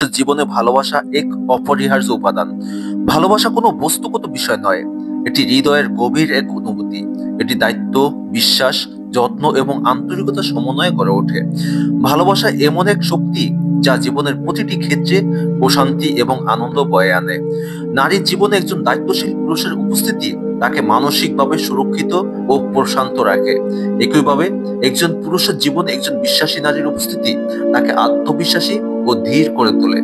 জীবনে ভালোবাসা এক অপরিহার্য উপাদান। ভালোবাসা কোনো বস্তুগত বিষয় নয়, এটি হৃদয়ের গভীর এক অনুভূতি। এটি দায়িত্ব, বিশ্বাস, যত্ন এবং আন্তরিকতার সমন্বয়ে গড়ে ওঠে। ভালোবাসা এমন এক শক্তি যা জীবনের প্রতিটি ক্ষেত্রে প্রশান্তি এবং আনন্দ বয়ে আনে। নারীর জীবনে একজন দায়িত্বশীল পুরুষের উপস্থিতি তাকে মানসিকভাবে সুরক্ষিত ও প্রশান্ত রাখে। একইভাবে একজন পুরুষের জীবনে একজন বিশ্বাসী নারীর উপস্থিতি তাকে আত্মবিশ্বাসী ও ধীর করে তোলে।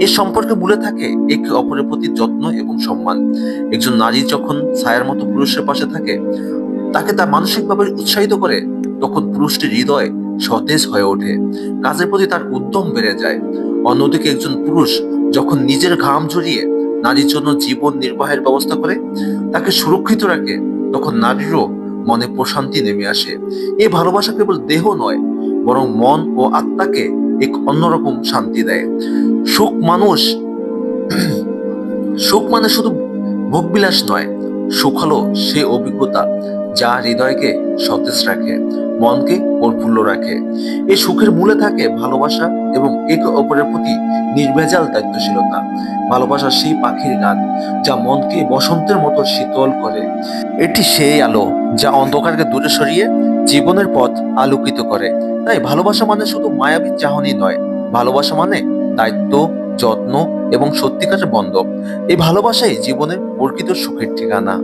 এই সম্পর্কে মূলে থাকে একে অপরের প্রতি যত্ন এবং সম্মান। একজন নারী যখন ছায়ার মতো পুরুষের পাশে থাকে, তাকে তা মানসিকভাবে উৎসাহিত করে, তখন পুরুষটির হৃদয় সতেজ হয়ে ওঠে, কাজের প্রতি তার উদ্যম বেড়ে যায়। অন্যদিকে একজন পুরুষ যখন নিজের ঘাম ঝরিয়ে নারীর জন্য জীবন নির্বাহের ব্যবস্থা করে, তাকে সুরক্ষিত রাখে, তখন নারীরও মনে প্রশান্তি নেমে আসে। এই ভালোবাসা কেবল দেহ নয়, বরং মন ও আত্মাকে এক অন্যরকম শান্তি দেয়। সুখ মানুষ সুখ মানে শুধু ভোগবিলাস নয়, সুখ হলো সেই অভিজ্ঞতা যা হৃদয়কে সতেজ রাখে, মনকে প্রফুল্ল রাখে। এই সুখের মূলে থাকে ভালোবাসা এবং একে অপরের প্রতি নির্ভেজাল দায়িত্বশীলতা। ভালোবাসা সেই পাখির গান যা মনকে বসন্তের মতো শীতল করে। এটি সেই আলো যা অন্ধকারকে দূরে সরিয়ে জীবনের পথ আলোকিত করে। তাই ভালোবাসা মানে শুধু মায়াবী চাহনি নয়, ভালোবাসা মানে দায়িত্ব, যত্ন এবং সত্যিকারের বন্ধন। এই ভালোবাসাই জীবনের প্রকৃত সুখের ঠিকানা।